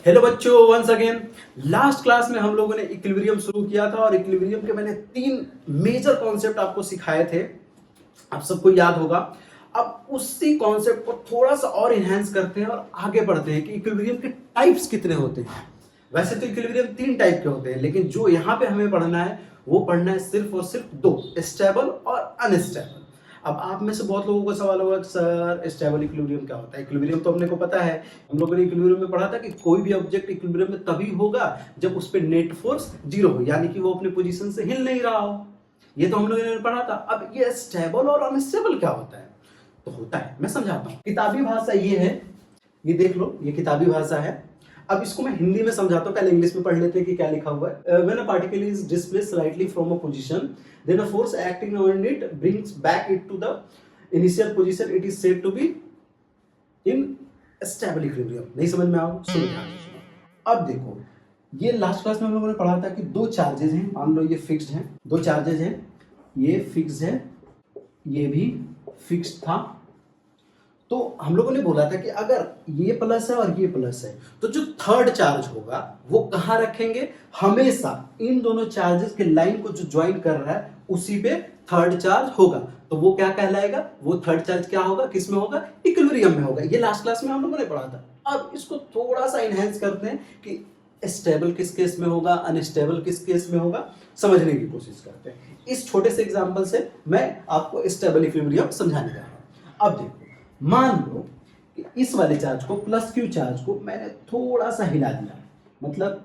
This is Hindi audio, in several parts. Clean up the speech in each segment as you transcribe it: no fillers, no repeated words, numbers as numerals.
हेलो बच्चों, वंस अगेन। लास्ट क्लास में हम लोगों ने इक्विलिब्रियम शुरू किया था और इक्विलिब्रियम के मैंने 3 मेजर कॉन्सेप्ट आपको सिखाए थे। आप सबको याद होगा। अब उसी कॉन्सेप्ट को थोड़ा सा और इनहेंस करते हैं और आगे बढ़ते हैं कि इक्विलिब्रियम के टाइप्स कितने होते हैं। वैसे तो इक्विलिब्रियम 3 टाइप के होते हैं, लेकिन जो यहाँ पे हमें पढ़ना है वो पढ़ना है सिर्फ और सिर्फ 2, स्टेबल और अनस्टेबल। अब आप में से बहुत लोगों का सवाल होगा कि सर स्टेबल इक्विलिब्रियम क्या होता है। इक्विलिब्रियम तो हमने को पता है, हम लोगों ने इक्विलिब्रियम में पढ़ा था कि कोई भी ऑब्जेक्ट इक्विलिब्रियम में तभी होगा जब उस पे नेट फोर्स 0 हो, यानी कि वो अपने पोजीशन से हिल नहीं रहा हो। ये तो हम लोगों ने पढ़ा था। अब ये स्टेबल और अनस्टेबल क्या होता है? तो होता है, मैं समझाता हूँ। किताबी भाषा ये है, ये देख लो, ये किताबी भाषा है। अब इसको मैं हिंदी में समझाता हूँ, पहले इंग्लिश में पढ़ लेते हैं कि क्या लिखा हुआ है। When a particle is displaced slightly from a position, then a force acting on it brings back it to the initial position, it is said to be in stable equilibrium. नहीं समझ में आओ? सुनो ध्यान से सुनो। अब देखो, ये लास्ट क्लास में हम लोगों ने पढ़ा था कि 2 चार्जेस हैं। मान लो ये फिक्स्ड हैं, 2 चार्जेस हैं, ये फिक्स्ड है, ये भी फिक्स्ड था। तो हम लोगों ने बोला था कि अगर ये प्लस है और ये प्लस है तो जो थर्ड चार्ज होगा वो कहाँ रखेंगे? हमेशा इन दोनों चार्जेस के लाइन को जो ज्वाइन कर रहा है उसी पे थर्ड चार्ज होगा। तो वो क्या कहलाएगा? वो थर्ड चार्ज क्या होगा? किस में होगा? इक्विलिब्रियम में होगा। ये लास्ट क्लास में हम लोगों ने पढ़ा था। अब इसको थोड़ा सा इनहेंस करते हैं कि स्टेबल किस केस में होगा, अनस्टेबल किस केस में होगा, समझने की कोशिश करते हैं। इस छोटे से एग्जांपल से मैं आपको स्टेबल इक्विलिब्रियम समझाने जा रहा हूं। अब देखो, मान लो कि इस वाले चार्ज को, प्लस क्यू चार्ज को मैंने थोड़ा सा हिला दिया, मतलब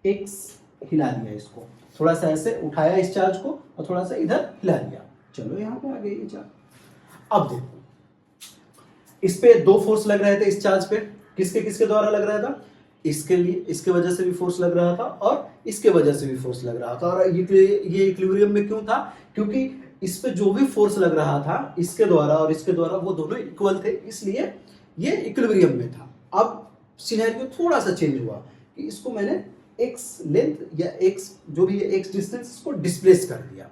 x हिला दिया, इसको थोड़ा सा ऐसे उठाया इस चार्ज को और थोड़ा सा इधर हिला दिया। चलो यहाँ पे आ गई ये चार्ज। अब देखो, इस पे 2 फोर्स लग रहे थे इस चार्ज पे। किसके किसके द्वारा लग रहा था? इसके लिए, इसके वजह से भी फोर्स लग रहा था और इसके वजह से भी फोर्स लग रहा था। और ये इक्विलिब्रियम में क्यों था? क्योंकि इस पे जो भी फोर्स लग रहा था इसके द्वारा और इसके द्वारा, वो दोनों इक्वल थे, इसलिए ये इक्विलिब्रियम में था। अब सिनेरियो थोड़ा सा चेंज हुआ कि इसको मैंने x लेंथ या x जो भी है x डिस्टेंस, इसको डिस्प्लेस कर दिया।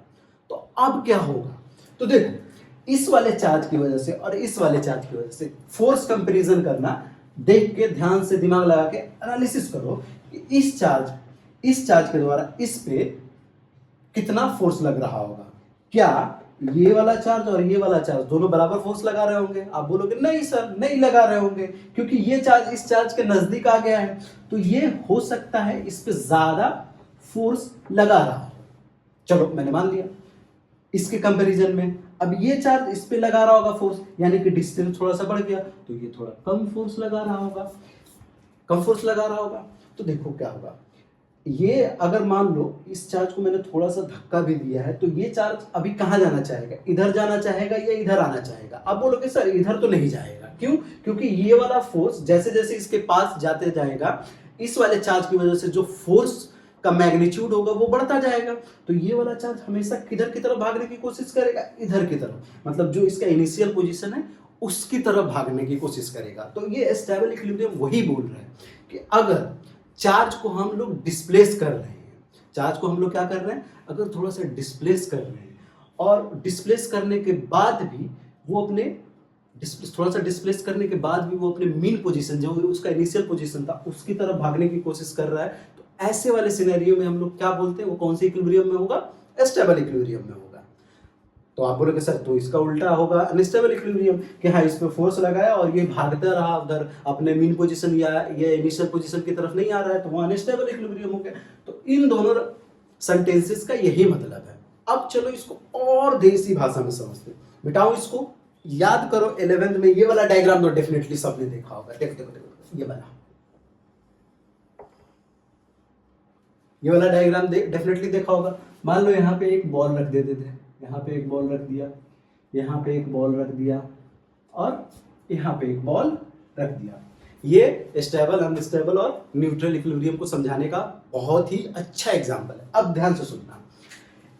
तो अब क्या होगा? तो देखो, इस वाले चार्ज की वजह से और इस वाले चार्ज की वजह से फोर्स कंपैरिजन करना, देख के ध्यान से दिमाग लगा के एनालिसिस करो कि इस चार्ज के द्वारा इस पे कितना फोर्स लग रहा होगा। क्या ये वाला चार्ज और ये वाला चार्ज दोनों बराबर फोर्स लगा रहे होंगे? आप बोलोगे नहीं सर, नहीं लगा रहे होंगे, क्योंकि ये चार्ज इस चार्ज के नजदीक आ गया है। तो ये हो सकता है इस पे ज्यादा फोर्स लगा रहा हो। चलो मैंने मान लिया इसके कंपैरिजन में। अब ये चार्ज इस पे लगा रहा होगा फोर्स, यानी कि डिस्टेंस थोड़ा सा बढ़ गया, तो ये थोड़ा कम फोर्स लगा रहा होगा, कम फोर्स लगा रहा होगा। तो देखो क्या होगा, ये अगर मान लो इस चार्ज को मैंने थोड़ा सा धक्का भी दिया है, तो ये चार्ज अभी कहाँ जाना चाहेगा? इधर जाना चाहेगा या इधर आना चाहेगा? आप बोलोगे सर इधर तो नहीं जाएगा। क्यों? क्योंकि ये वाला फोर्स जैसे जैसे इसके पास जाते जाएगा, इस वाले चार्ज की वजह से जो फोर्स का मैग्नीट्यूड होगा वो बढ़ता जाएगा। तो ये वाला चार्ज हमेशा किधर की तरफ भागने की कोशिश करेगा? इधर की तरफ, मतलब जो इसका इनिशियल पोजीशन है उसकी तरफ भागने की कोशिश करेगा। तो ये स्टेबल इक्विलिब्रियम वही बोल रहा है कि अगर चार्ज को हम लोग डिस्प्लेस कर रहे हैं, चार्ज को हम लोग क्या कर रहे हैं? अगर थोड़ा सा डिस्प्लेस कर रहे हैं और डिस्प्लेस करने के बाद भी वो अपने थोड़ा सा डिस्प्लेस करने के बाद भी वो अपने मीन पोजीशन, जो उसका इनिशियल पोजीशन था, उसकी तरफ भागने की कोशिश कर रहा है। तो ऐसे वाले सिनेरियो में हम लोग क्या बोलते हैं? वो कौन से इक्विलिब्रियम में होगा? स्टेबल इक्विलिब्रियम में होगा। तो आप बोलोगे सर तो इसका उल्टा होगा अनस्टेबल इक्विलिब्रियम, कि हाँ इस पे फोर्स लगाया और ये भागता रहा उधर अपने मीन पोजीशन या ये इनिशियल पोजीशन की तरफ नहीं आ रहा है, तो वो अनस्टेबल इक्विलिब्रियम हो गया। तो इन दोनों सेंटेंसेस का यही मतलब है। अब चलो इसको और देसी भाषा में समझते हैं। बिटाओ इसको याद करो, 11th में ये वाला डायग्राम तो डेफिनेटली सबने देखा होगा। देखो देखो देखो, ये वाला डायग्राम डेफिनेटली देखा होगा। मान लो यहाँ पे एक बॉल रख देते थे, यहाँ पे एक बॉल रख दिया, यहाँ पे एक बॉल रख दिया और यहाँ पे एक बॉल रख दिया। ये स्टेबल, अनस्टेबल और न्यूट्रल इक्विलिब्रियम को समझाने का बहुत ही अच्छा एग्जांपल है। अब ध्यान से सुनना,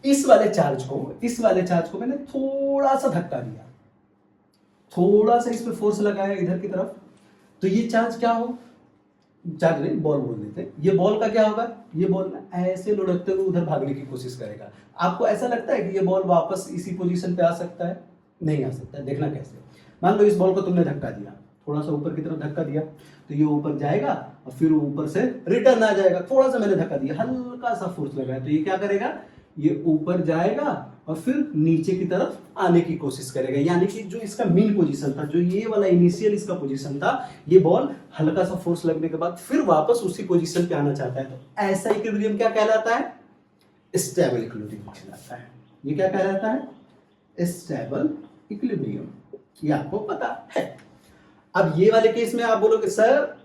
इस वाले चार्ज को मैंने थोड़ा सा धक्का दिया, थोड़ा सा इस पे फोर्स लगाया इधर की तरफ, तो ये चार्ज क्या हो, चार्ज नहीं, बॉल बोल देते हैं। ये बॉल का क्या होगा? ये बॉल ना ऐसे लुढ़कते हुए उधर भागने की कोशिश करेगा। आपको ऐसा लगता है कि ये बॉल वापस इसी पोजीशन पे आ सकता है? नहीं आ सकता। देखना कैसे। मान लो इस बॉल को तुमने धक्का दिया, थोड़ा सा ऊपर की तरफ धक्का दिया तो ये ऊपर जाएगा और फिर ऊपर से रिटर्न आ जाएगा। थोड़ा सा मैंने धक्का दिया, हल्का सा फोर्स लगाया तो ये क्या करेगा, ये ऊपर जाएगा और फिर नीचे की तरफ आने की कोशिश करेगा। यानी कि जो इसका मेन पोजीशन था, जो ये वाला इनिशियल इसका पोजीशन था, ये बॉल हल्का सा फोर्स लगने के बाद फिर वापस उसी पोजीशन पे आना चाहता है। तो ऐसा इक्विलिब्रियम क्या कहलाता है, स्टेबल इक्विलिब्रियम कहलाता है। ये क्या कहलाता है, स्टेबल इक्विलिब्रियम, ये आपको पता है। अब ये वाले केस में आप बोलोगे सर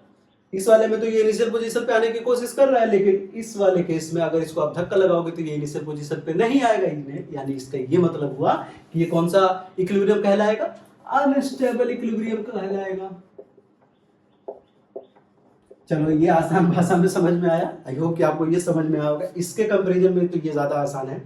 इस वाले में तो ये इनिशियल पोजीशन पे आने की कोशिश कर रहा है, लेकिन इस वाले केस में अगर इसको आप धक्का लगाओगे तो ये इनिशियल पोजीशन पे नहीं आएगा। यानी इसका ये मतलब हुआ कि ये कौन सा इक्विलिब्रियम कहलाएगा, अनस्टेबल इक्विलिब्रियम कहलाएगा। चलो ये आसान भाषा में समझ में आया, आई होप कि आपको ये समझ में आया होगा। इसके कंपैरिजन में तो ये ज्यादा आसान है।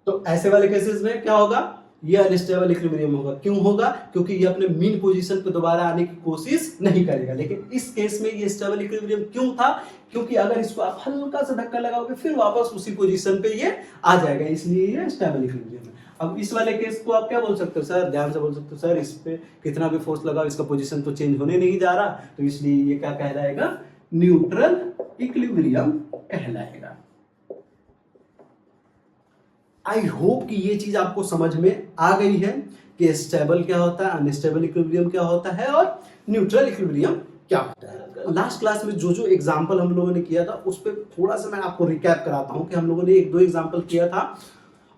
तो ऐसे वाले केसेस में क्या होगा, ये अनस्टेबल इक्विलिब्रियम होगा। क्यों होगा, क्योंकि ये अपने मीन पोजीशन पे दोबारा आने की कोशिश नहीं करेगा। लेकिन इस केस में ये स्टेबल इक्विलिब्रियम क्यों था, क्योंकि अगर इसको आप हल्का सा धक्का लगाओगे फिर वापस उसी पोजीशन पे ये आ जाएगा, इसलिए ये स्टेबल इक्विलिब्रियम है। अब इस वाले केस को आप क्या बोल सकते हो सर, ध्यान से बोल सकते हो सर, इस पे कितना भी फोर्स लगाओ इसका पोजीशन तो चेंज होने नहीं जा रहा, तो इसलिए ये क्या कहलाएगा, न्यूट्रल इक्विलिब्रियम कहलाएगा। आई होप कि ये चीज आपको समझ में आ गई है कि स्टेबल क्या होता है, अनस्टेबल इक्विलिब्रियम क्या होता है और न्यूट्रल इक्विलिब्रियम क्या होता है। लास्ट क्लास में जो जो एग्जांपल हम लोगों ने किया था उस पर थोड़ा सा मैं आपको रिकैप कराता हूं कि हम लोगों ने एक दो एग्जांपल किया था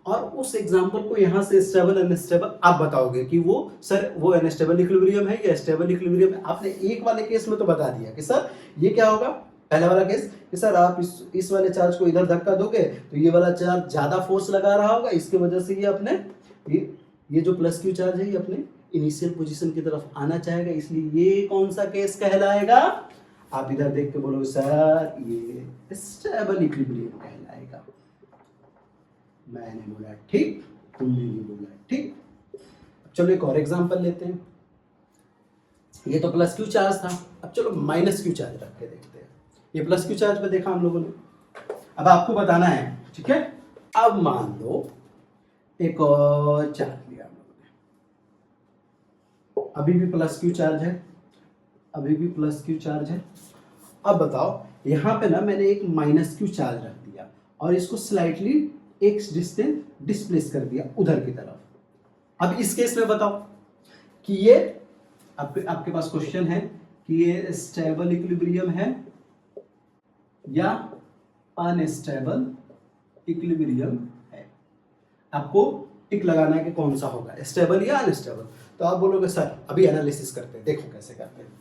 और उस एग्जांपल को यहां से स्टेबल अनस्टेबल आप बताओगे कि वो सर वो अनस्टेबल इक्विलिब्रियम है या स्टेबल इक्विलिब्रियम है। आपने एक वाले केस में तो बता दिया कि सर ये क्या होगा, पहला वाला केस कि सर आप इस वाले चार्ज को इधर धक्का दोगे तो ये वाला चार्ज ज्यादा फोर्स लगा रहा होगा, इसके वजह से ये अपने ये जो प्लस क्यू चार्ज है ये अपने इनिशियल पोजीशन की तरफ आना चाहेगा, इसलिए ये कौन सा केस कहलाएगा, आप इधर देख के बोलोगे सर ये स्टेबल इक्विलिब्रियम कहलाएगा। मैंने बोला ठीक, तुमने भी बोला ठीक। चलो एक और एग्जांपल लेते हैं। ये तो प्लस क्यू चार्ज था, अब चलो माइनस क्यू चार्ज रख के देखते हैं। ये प्लस क्यू चार्ज पे देखा हम लोगों ने, अब आपको बताना है, ठीक है। अब मान लो एक और चार्ज लिया हम लोगों ने, अभी भी प्लस क्यू चार्ज है, अभी भी प्लस क्यू चार्ज है। अब बताओ यहां पे ना मैंने एक माइनस क्यू चार्ज रख दिया और इसको स्लाइटली एक्स डिस्टेंस डिस्प्लेस कर दिया उधर की तरफ। अब इस केस में बताओ कि ये आपके पास क्वेश्चन है कि ये स्टेबल इक्विलिब्रियम है या अनस्टेबल इक्विलिब्रियम है। आपको टिक लगाना है कि कौन सा होगा, स्टेबल या अनस्टेबल। तो आप बोलोगे सर अभी एनालिसिस करते हैं, देखो कैसे करते हैं।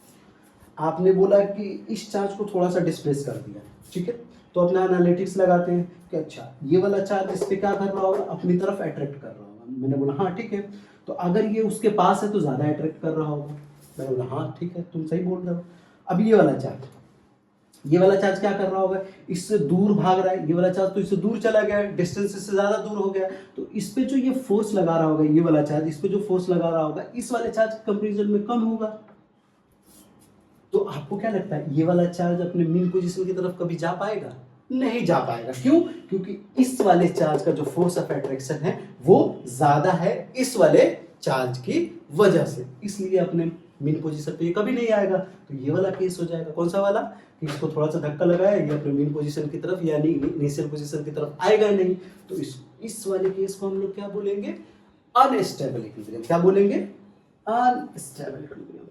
आपने बोला कि इस चार्ज को थोड़ा सा डिस्प्लेस कर दिया, ठीक है, तो अपना एनालिटिक्स लगाते हैं कि अच्छा ये वाला चार्ज इस पे क्या कर रहा होगा, अपनी तरफ अट्रैक्ट कर रहा होगा। मैंने बोला हाँ ठीक है, तो अगर ये उसके पास है तो ज्यादा अट्रैक्ट कर रहा होगा। मैंने बोला हाँ ठीक है, तुम सही बोल रहे हो। अब ये वाला चार्ज क्या कर रहा होगा, इससे दूर भाग रहा है, ये वाला चार्ज तो इससे दूर चला गया है, डिस्टेंस इससे ज्यादा दूर हो गया, तो इस पे जो ये फोर्स लगा रहा होगा, ये वाला चार्ज इस पे जो फोर्स लगा रहा होगा इस वाले चार्ज के कंपैरिजन में कम होगा। तो आपको क्या लगता है ये वाला चार्ज अपने मीन पोजीशन की तरफ कभी जा पाएगा, नहीं जा पाएगा। क्यों, क्योंकि इस वाले चार्ज का जो फोर्स ऑफ अट्रैक्शन है वो ज्यादा है इस वाले चार्ज की वजह से, इसलिए अपने मीन पोजीशन पे ये कभी नहीं आएगा। तो ये वाला केस हो जाएगा, कौन सा वाला, कि इसको थोड़ा सा धक्का लगाया, ये अपने मीन पोजीशन की तरफ यानी इनिशियल पोजीशन की तरफ आएगा नहीं। तो इस वाले केस को हम लोग क्या बोलेंगे, अनस्टेबल इक्विलिब्रियम। क्या बोलेंगे, अनस्टेबल इक्विलिब्रियम।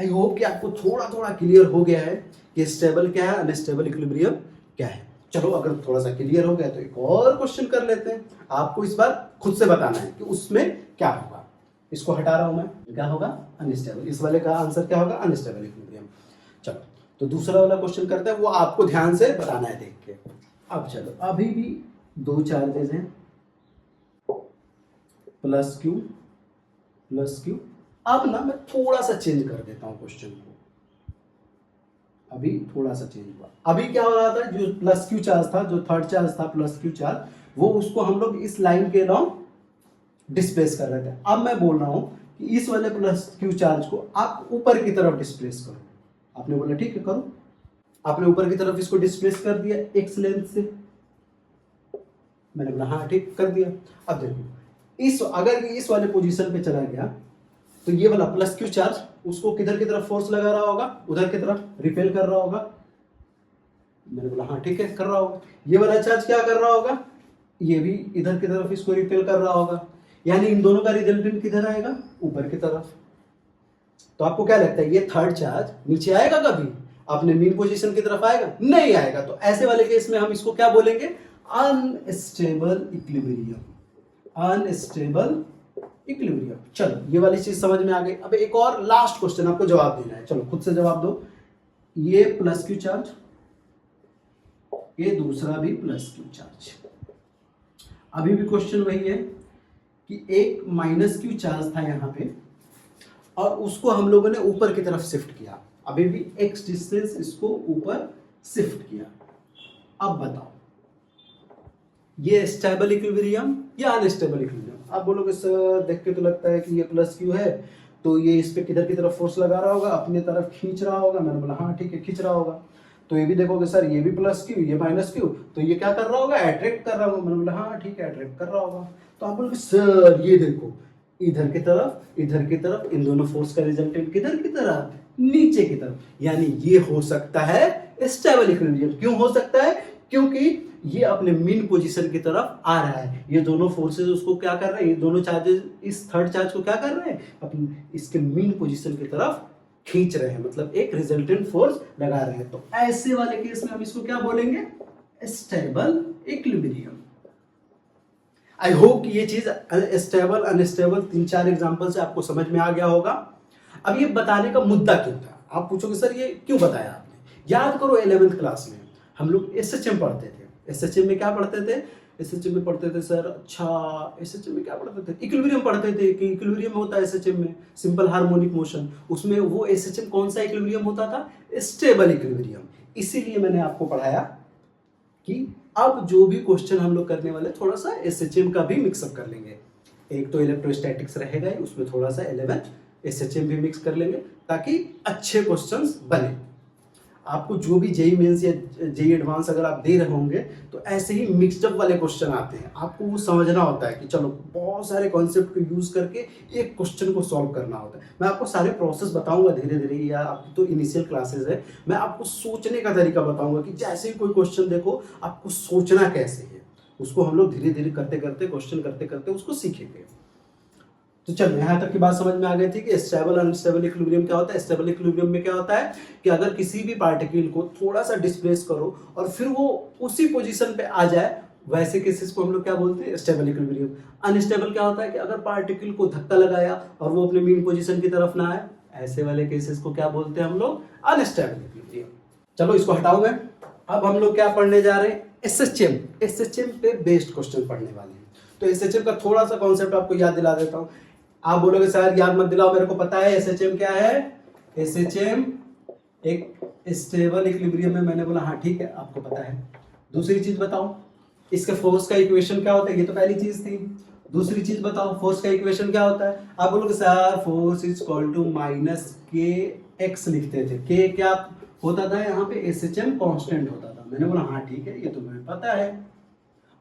आई होप कि आपको थोड़ा थोड़ा क्लियर हो गया है कि स्टेबल क्या है, अनस्टेबल इक्विलिब्रियम क्या है। चलो अगर थोड़ा सा क्लियर हो गया तो एक और क्वेश्चन कर लेते हैं। आपको इस बार खुद से बताना है कि उसमें क्या होगा। इसको हटा रहा हूं मैं, क्या होगा, अनस्टेबल। इस वाले का आंसर क्या होगा, अनस्टेबल इक्विलिब्रियम। चलो तो दूसरा वाला क्वेश्चन करते हैं, वो आपको ध्यान से बताना है देख के। अब चलो, अभी भी दो चार्जेस हैं, प्लस क्यू प्लस क्यू। अब ना मैं थोड़ा सा चेंज कर देता हूं क्वेश्चन को, अभी थोड़ा सा चेंज हुआ। अभी क्या हो रहा था, जो प्लस क्यू चार्ज था, जो थर्ड चार्ज था प्लस क्यू चार्ज, वो उसको हम लोग इस लाइन के अलाउंग डिस्प्लेस कर रहे थे। अब मैं बोल रहा हूं कि इस वाले प्लस क्यू चार्ज को आप ऊपर की तरफ डिस्प्लेस करो। आपने बोला ठीक है करो, आपने ऊपर की तरफ इसको डिस्प्लेस कर दिया एक्स लेंथ से। मैंने बोला हाँ ठीक कर दिया। अब देखो अगर इस वाले पोजीशन पे चला गया तो ये वाला प्लस क्यू चार्ज उसको किधर की तरफ फोर्स लगा रहा होगा, उधर की तरफ रिपेल कर रहा होगा। मैंने बोला हाँ ठीक है कर रहा होगा। ये वाला चार्ज क्या कर रहा होगा, ये भी इधर की तरफ इसको रिपेल कर रहा होगा, यानी इन दोनों का रिजल्टेंट किधर आएगा, ऊपर की तरफ। तो आपको क्या लगता है ये थर्ड चार्ज नीचे आएगा कभी, अपने मीन पोजीशन की तरफ आएगा, नहीं आएगा। तो ऐसे वाले केस में हम इसको क्या बोलेंगे, अनस्टेबल इक्विलिब्रियम, अनस्टेबल इक्विलिब्रियम। चलो ये वाली चीज समझ में आ गई। अब एक और लास्ट क्वेश्चन आपको जवाब देना है, चलो खुद से जवाब दो। ये प्लस क्यू चार्ज, ये दूसरा भी प्लस क्यू चार्ज। अभी भी क्वेश्चन वही है कि एक माइनस क्यू चार्ज था यहाँ पे और उसको हम लोगों ने ऊपर की तरफ शिफ्ट किया, अभी भी एक्स डिस्टेंस इसको ऊपर शिफ्ट किया। अब बताओ ये स्टेबल इक्विलिब्रियम या अनस्टेबल इक्विलिब्रियम। आप बोलोगे सर देख के तो लगता है कि ये प्लस क्यू है, तो ये इस पे किधर की तरफ फोर्स लगा रहा होगा, अपनी तरफ खींच रहा होगा। मैंने बोला हाँ ठीक है खींच रहा होगा। तो ये भी देखोगे सर ये भी प्लस क्यू ये माइनस क्यू, तो ये क्या कर रहा होगा, अट्रैक्ट कर रहा होगा। मैंने बोला हाँ ठीक है अट्रैक्ट कर रहा होगा। तो आप बोलोगे सर ये देखो इधर की तरफ इन दोनों फोर्स का रिजल्टेंट किधर की तरफ, नीचे की तरफ, यानी ये हो सकता है स्टेबल इक्विलिब्रियम। क्यों हो सकता है, क्योंकि ये अपने मीन पोजीशन की तरफ आ रहा है। ये दोनों फोर्सेस उसको क्या कर रहे हैं, ये दोनों चार्जेस इस थर्ड चार्ज को क्या कर रहे हैं, अपने इसके मीन पोजीशन की तरफ खींच रहे हैं, मतलब एक रिजल्टेंट फोर्स लगा रहे हैं। तो ऐसे वाले केस में हम इसको क्या बोलेंगे, स्टेबल इक्विलिब्रियम। आई होप कि ये चीज स्टेबल अनस्टेबल 3-4 एग्जांपल से आपको समझ में आ गया होगा। अब ये बताने का मुद्दा क्यों था, आप पूछोगे सर ये क्यों बताया आपने। याद करो 11th क्लास में हम लोग एसएचएम पढ़ते थे। एसएचएम में क्या पढ़ते थे, एसएचएम में पढ़ते थे सर, अच्छा एसएचएम में क्या पढ़ते थे, इक्विलिब्रियम पढ़ते थे कि इक्विलिब्रियम होता है एसएचएम में, सिंपल हार्मोनिक मोशन। उसमें वो एसएचएम कौन सा इक्विलिब्रियम होता था, स्टेबल इक्विलिब्रियम। इसीलिए मैंने आपको पढ़ाया कि अब जो भी क्वेश्चन हम लोग करने वाले थोड़ा सा एसएचएम का भी मिक्सअप कर लेंगे। एक तो इलेक्ट्रोस्टैटिक्स रहेगा ही, उसमें थोड़ा सा 11 एसएचएम भी मिक्स कर लेंगे ताकि अच्छे क्वेश्चंस बने। आपको जो भी जेई मेंस या जेई एडवांस अगर आप दे रहे होंगे तो ऐसे ही मिक्सड अप वाले क्वेश्चन आते हैं, आपको वो समझना होता है कि चलो बहुत सारे कॉन्सेप्ट को यूज करके एक क्वेश्चन को सॉल्व करना होता है। मैं आपको सारे प्रोसेस बताऊंगा धीरे धीरे, या आपकी तो इनिशियल क्लासेस है, मैं आपको सोचने का तरीका बताऊंगा कि जैसे ही कोई क्वेश्चन देखो आपको सोचना कैसे है, उसको हम लोग धीरे धीरे करते करते क्वेश्चन करते करते उसको सीखेंगे। तो चलो यहाँ तक की बात समझ में आ गई थी कि स्टेबल अनस्टेबल इक्विलिब्रियम क्या होता है। स्टेबल इक्विलिब्रियम में क्या होता है कि अगर किसी भी पार्टिकल को थोड़ा सा डिस्प्लेस करो और फिर वो उसी पोजीशन पे आ जाए, वैसे केसेस को हम लोग क्या बोलते हैं, स्टेबल इक्विलिब्रियम। अनस्टेबल क्या होता है कि अगर पार्टिकल को धक्का लगाया और वो अपने मीन पोजीशन की तरफ ना आए, ऐसे वाले केसेस को क्या बोलते हैं हम लोग, अनस्टेबल इक्विलिब्रियम। चलो इसको हटाओ मैं, अब हम लोग क्या पढ़ने जा रहे हैं, एसएचएम। एसएचएम पे बेस्ड क्वेश्चन पढ़ने वाले हैं। तो एसएचएम का थोड़ा सा कॉन्सेप्ट आपको याद दिला देता हूँ। आप बोलोगे सर याद मत दिलाओ, मेरे को पता है एसएचएम क्या है। एसएचएम एक स्टेबल इक्विलिब्रियम में, मैंने बोला हाँ ठीक है आपको पता है। दूसरी चीज बताओ इसके फोर्स का इक्वेशन क्या होता है, ये तो पहली चीज थी। दूसरी चीज बताओ फोर्स का इक्वेशन क्या होता है। आप बोलोगे sir force is equal to minus K X लिखते थे, के क्या होता था यहाँ पे, एसएचएम कांस्टेंट होता था। मैंने बोला हाँ ठीक है ये तो मुझे पता है।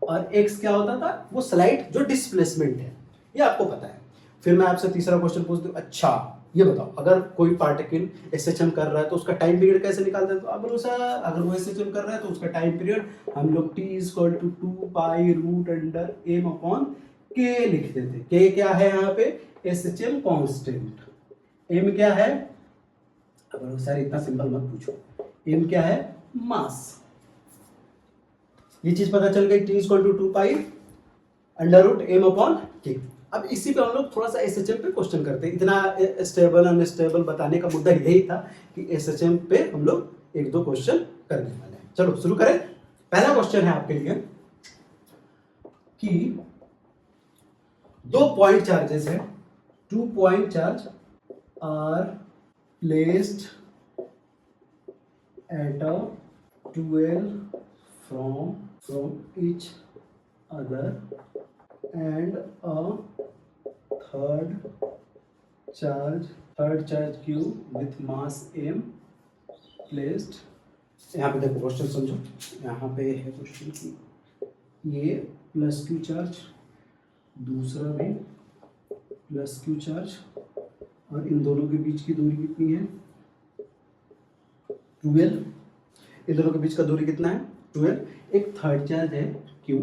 और एक्स क्या होता था, वो स्लाइड जो डिस्प्लेसमेंट है, ये आपको पता है। फिर मैं आपसे तीसरा क्वेश्चन पूछ दूं, अच्छा ये बताओ अगर कोई पार्टिकल एसएचएम कर रहा है तो उसका टाइम पीरियड कैसे निकालते हैं। तो आप बोलो सर अगर वो एसएचएम कर रहा है तो उसका टाइम पीरियड हम लोग t = 2 pi root under m upon k लिखते थे। k क्या है यहाँ पे, एसएचएम कांस्टेंट। m क्या है, अब सर इतना सिंपल मत पूछो, m क्या है, मास। ये चीज पता चल गई, t = 2 pi under root m upon k। अब इसी पे हम लोग थोड़ा सा एसएचएम पे क्वेश्चन करते हैं। इतना स्टेबल अनस्टेबल बताने का मुद्दा यही था कि एसएचएम पे हम लोग 1-2 क्वेश्चन करने वाले हैं। चलो शुरू करें। पहला क्वेश्चन है आपके लिए कि 2 पॉइंट चार्जेस है, 2 point charge are placed at a 12 from each other and a third charge q with mass m placed। यहाँ पे देखो क्वेश्चन समझो, यहाँ पे है क्वेश्चन की ये प्लस क्यू चार्ज, दूसरा भी प्लस क्यू चार्ज और इन दोनों के बीच की दूरी कितनी है 12। इन दोनों के बीच का दूरी कितना है 12। एक थर्ड चार्ज है Q,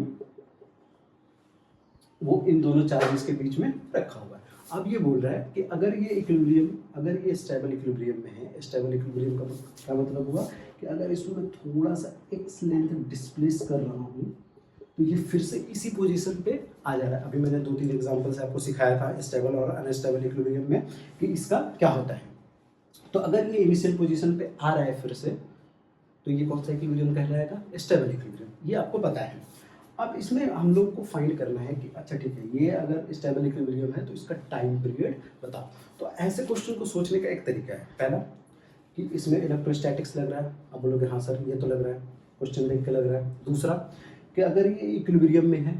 वो इन दोनों चार्जेस के बीच में रखा हुआ है। अब ये बोल रहा है कि अगर ये इक्विलिब्रियम, अगर ये स्टेबल इक्विलिब्रियम में है, स्टेबल इक्विलिब्रियम का क्या मतलब हुआ कि अगर इसको मैं थोड़ा सा x लेंथ डिस्प्लेस कर रहा हूँ तो ये फिर से इसी पोजीशन पे आ जा रहा है। अभी मैंने 2-3 एग्जांपल से आपको सिखाया था स्टेबल और अनस्टेबल इक्विलिब्रियम में कि इसका क्या होता है। तो अगर ये इनिशियल पोजीशन पे आ रहा है फिर से, तो ये कौन सा इक्विलिब्रियम कहलाएगा स्टेबल इक्विलिब्रियम, ये आपको पता है। अब इसमें हम लोग को फाइंड करना है कि अच्छा ठीक है, ये अगर स्टेबल इक्विलिब्रियम है तो इसका टाइम पीरियड बताओ। तो ऐसे क्वेश्चन को सोचने का एक तरीका है, पहला कि इसमें इलेक्ट्रोस्टैटिक्स लग रहा है, आप बोलोगे हाँ सर ये तो लग रहा है, क्वेश्चन देख के लग रहा है। दूसरा कि अगर ये इक्विलिब्रियम में है,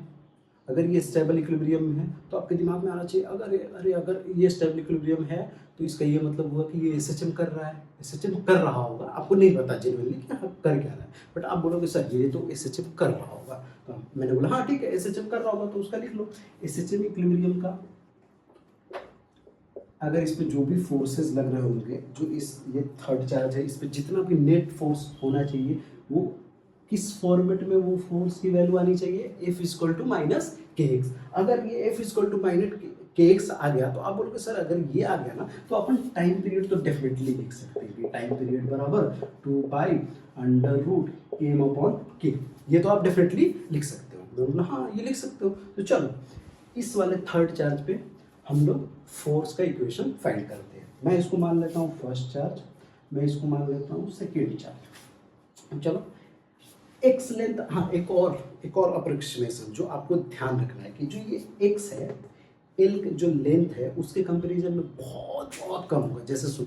अगर ये स्टेबल इक्विलिब्रियम में है तो आपके दिमाग में आना चाहिए अगर ये स्टेबल इक्विलिब्रियम है तो इसका ये मतलब हुआ कि ये एसएचएम कर रहा है, एसएचएम कर रहा होगा। आपको नहीं पता जेन्युइनली कि हाँ कर क्या रहा है, बट आप बोलोगे सर ये तो एसएचएम कर रहा होगा। तो मैंने बोला हाँ ठीक है एसएचएम कर रहा होगा तो उसका लिख लो। एसएचएम इक्विलिब्रियम का अगर इस पे जो भी फोर्सेस लग रहे होंगे, जो ये थर्ड चार्ज है, इस पे जितना भी नेट फोर्स होना चाहिए वो किस फॉर्मेट में वो फोर्स की वैल्यू आनी चाहिए F equal to minus K x. अगर ये F equal to minus K x आ गया तो आप बोलोगे सर अगर ये आ गया ना तो अपन टाइम पीरियड तो डेफिनेटली लिख सकते हैं कि टाइम पीरियड बराबर 2 pi under root M upon K. ये तो आप डेफिनेटली लिख सकते हो। बोला हाँ ये लिख सकते हो। तो चलो इस वाले थर्ड चार्ज पे हम लोग फोर्स का इक्वेशन फाइंड करते हैं। मैं इसको मान लेता हूँ फर्स्ट चार्ज, मैं इसको मान लेता हूँ सेकेंड चार्ज। चलो एक्स लेंथ, हाँ एक और अप्रोक्सीमेशन जो आपको ध्यान रखना है कि जो ये एक्स है, एल जो लेंथ है उसके कंपैरिजन में बहुत बहुत कम होगा। जैसे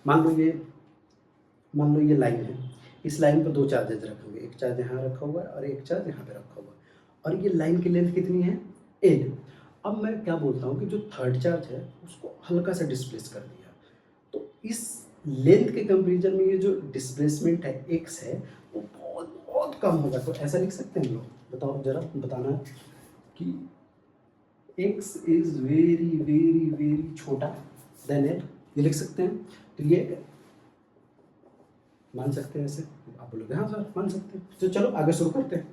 मान लो ये लाइन है, इस लाइन पर 2 चार्जेज रखे हुए, एक चार्ज यहाँ रखा हुआ है और एक चार्ज यहाँ पे रखा हुआ है, और ये लाइन की लेंथ कितनी है एल। अब मैं क्या बोलता हूँ कि जो थर्ड चार्ज है उसको हल्का सा डिस्प्लेस कर दिया, तो इस लेंथ के कंपैरिजन में ये जो डिस्प्लेसमेंट है एक्स है वो बहुत बहुत कम होगा। तो ऐसा लिख सकते हैं हम लोग, बताओ जरा बताना कि x is very very very छोटा देन एल, ये लिख सकते हैं। तो ये मान सकते हैं ऐसे, आप बोलोगे हाँ सर मान सकते हैं। तो चलो आगे शुरू करते हैं।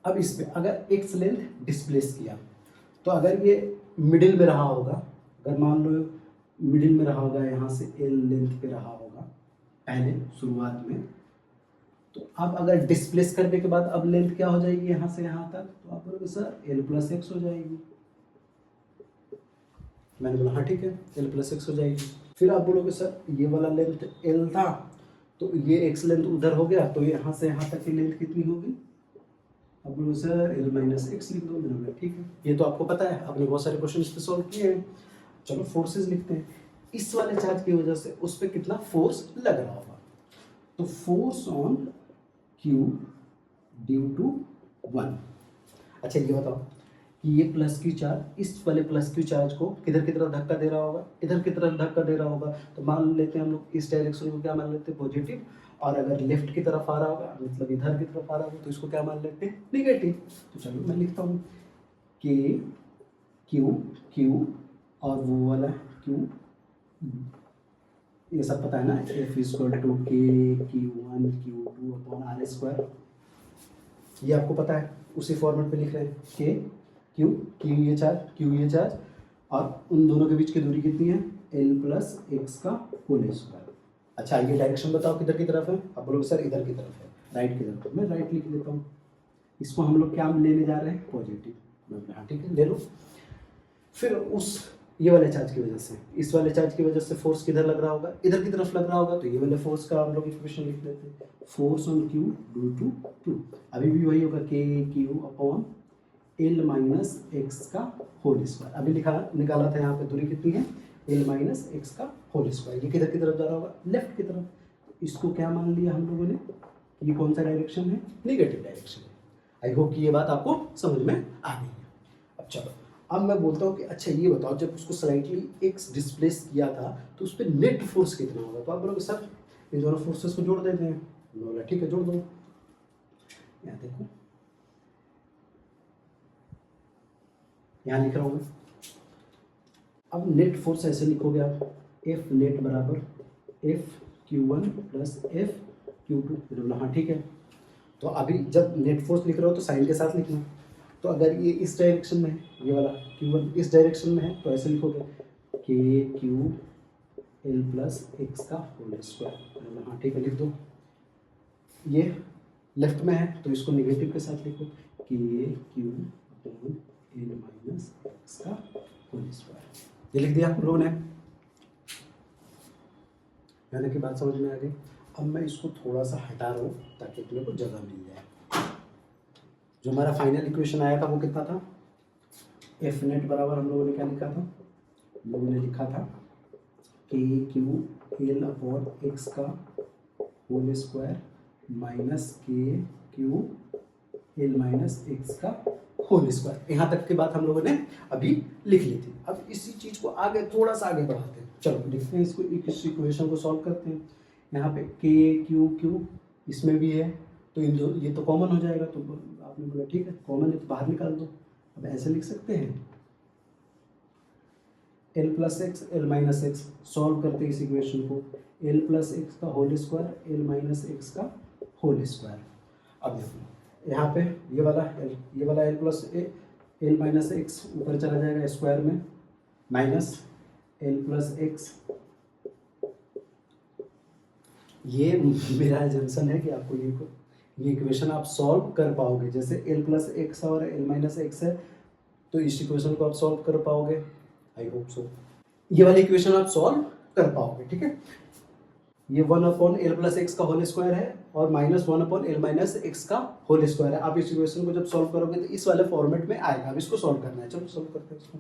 अब इस पे अगर एक्स लेंथ डिस्प्लेस किया तो अगर ये मिडिल में रहा होगा, अगर मान लो मिडिल में रहा होगा, यहाँ से एल लेंथ पे रहा होगा पहले शुरुआत में, तो अब अगर डिस्प्लेस करने के बाद अब लेंथ क्या हो जाएगी यहाँ से यहाँ तक, तो आप बोलोगे सर एल प्लस एक्स हो जाएगी। मैंने बोला हाँ ठीक है एल प्लस एक्स हो जाएगी। फिर आप बोलोगे सर ये वाला लेंथ एल था तो ये एक्स लेंथ उधर हो गया, तो यहाँ से यहाँ तक की लेंथ कितनी होगी, अब बोलो सर एल माइनस एक्स लिख दो। मैंने बोला ठीक है, ये तो आपको पता है, आपने बहुत सारे क्वेश्चन इस पे सॉल्व किए हैं। चलो फोर्सेस लिखते हैं। इस वाले चार्ज की वजह से उस पर कितना फोर्स लग रहा होगा, तो force on Q due to 1। अच्छा ये बताओ कि ये प्लस क्यू चार्ज इस वाले प्लस क्यू चार्ज को किधर की तरफ धक्का दे रहा होगा, इधर की तरफ धक्का दे रहा होगा। तो मान लेते हैं हम लोग इस डायरेक्शन को क्या मान लेते हैं पॉजिटिव, और अगर लेफ्ट की तरफ आ रहा होगा मतलब इधर की तरफ आ रहा होगा तो इसको क्या मान लेते हैं निगेटिव। तो चलो मैं लिखता हूँ के क्यू क्यू और वो वाला क्यू, ये सब पता है ना, एफ इक्वल टू के Q1 Q2 upon are square, ये आपको पता है, उसी फॉर्मेट पे लिख रहे हैं के क्यू ये चार्ज और उन दोनों के बीच की दूरी कितनी है एल प्लस एक्स का होल स्क्वायर। अच्छा ये डायरेक्शन बताओ किधर की तरफ है, आप बोलोगे सर इधर की तरफ है, राइट की तरफ। मैं राइट लिख देता हूँ, इसको हम लोग क्या लेने जा रहे हैं पॉजिटिव। हाँ ठीक है ले लो। फिर उस ये वाले चार्ज की वजह से, इस वाले चार्ज की वजह से फोर्स किधर लग रहा होगा, इधर की तरफ लग रहा होगा, तो ये वाले फोर्स का हम लोग इक्वेशन लिख लेते हैं, force on Q due to 2। अभी भी वही होगा के Q upon L minus X का होल स्क्वायर। अभी निकाला था यहाँ पे दूरी कितनी है एल माइनस एक्स का होल स्क्वायर। ये किधर की तरफ जा रहा होगा लेफ्ट की तरफ। इसको क्या मान लिया हम लोगों ने, ये कौन सा डायरेक्शन है नेगेटिव डायरेक्शन है। आई होप कि ये बात आपको समझ में आ गई है। अब चलो अब मैं बोलता हूँ कि अच्छा ये बताओ जब उसको स्लाइटली एक्स डिस्प्लेस किया था तो उस पर नेट फोर्स कितना होगा। तो आप बोलोगे सर इन दोनों फोर्सेस को जोड़ देते हैं। बोला ठीक है जोड़ दो। यहाँ देखो यहाँ लिख रहा हूँ मैं, अब नेट फोर्स ऐसे लिखोगे आप, एफ नेट बराबर F Q1 plus F Q2। हाँ ठीक है। तो अभी जब नेट फोर्स लिख रहे हो तो साइन के साथ लिखना। तो अगर ये इस डायरेक्शन में है, ये वाला Q1 इस डायरेक्शन में है, तो ऐसे लिखोगे के क्यू एल प्लस एक्स का होल स्क्वायर। हाँ ठीक है, लिख दो। ये लेफ्ट में है तो इसको नेगेटिव के साथ लिखो, के Q upon L minus X का होल स्क्वायर। ये लिख दिया आप लोगों ने। यानी कि बात समझ में आ गई। अब मैं इसको थोड़ा सा हटा रहा हूँ ताकि अपने को जगह मिल जाए। जो हमारा फाइनल इक्वेशन आया था वो कितना था, एफ नेट बराबर हम लोगों ने क्या लिखा था, हम लोगों ने लिखा था के क्यू एल अपॉन एक्स का होल स्क्वायर माइनस के क्यू एल माइनस एक्स का होल स्क्वायर। यहाँ तक की बात हम लोगों ने अभी लिख ली थी। अब इसी चीज़ को आगे थोड़ा सा आगे बढ़ाते हैं। चलो देखते हैं इसको, इस इक्वेशन को सॉल्व करते हैं। यहाँ पे के क्यू क्यू इसमें भी है, तो इन दो ये तो कॉमन हो जाएगा। तो आपने बोला ठीक है कॉमन है तो बाहर निकाल दो। अब ऐसे लिख सकते हैं L plus X L minus X, solve करते हैं इस इक्वेशन को, एल प्लस एक्स का whole square L minus X का होल स्क्वायर। अब देखो यहाँ पे ये वाला L plus L minus X ऊपर चला जाएगा स्क्वायर में, माइनस एल प्लस एक्स। ये मेरा एजम्पशन है कि आपको ये इक्वेशन आप सॉल्व कर पाओगे। जैसे एल प्लस एक्स और एल माइनस एक्स है तो इस इक्वेशन को आप सॉल्व कर पाओगे, आई होप सो। ये वाली इक्वेशन आप सॉल्व कर पाओगे, ठीक है। ये 1 अपॉन एल प्लस एक्स का होल स्क्वायर है और minus 1 upon L minus X का होल स्क्वायर है। आप इस इक्वेशन को जब सॉल्व करोगे तो इस वाले फॉर्मेट में आएगा। अब इसको सॉल्व करना है, चलो सॉल्व करते हैं इसको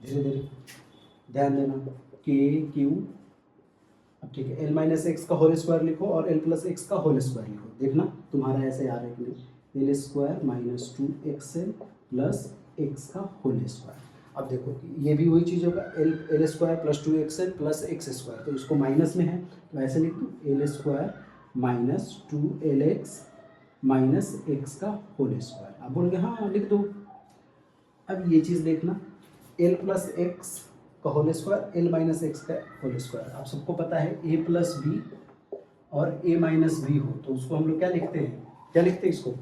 धीरे धीरे, ध्यान देना। के क्यू, अब ठीक है, एल माइनस एक्स का होल स्क्वायर लिखो और एल प्लस एक्स का होल स्क्वायर लिखो। देखना तुम्हारा ऐसे आ रहा है कि नहीं, L square minus 2xl plus X का होल स्क्वायर। अब देखो ये भी वही चीज़ होगा, L square plus 2xl plus X square, तो इसको माइनस में है तो ऐसे लिख दो, L square minus 2lx minus X का होल स्क्वायर। अब बोलोगे हाँ लिख दो। अब ये चीज़ देखना, एल प्लस एक्स का whole square L minus X का होल स्क्वायर। आप सबको पता है ए प्लस बी और ए माइनस बी हो तो उसको हम लोग क्या लिखते हैं, क्या लिखते हैं इसको,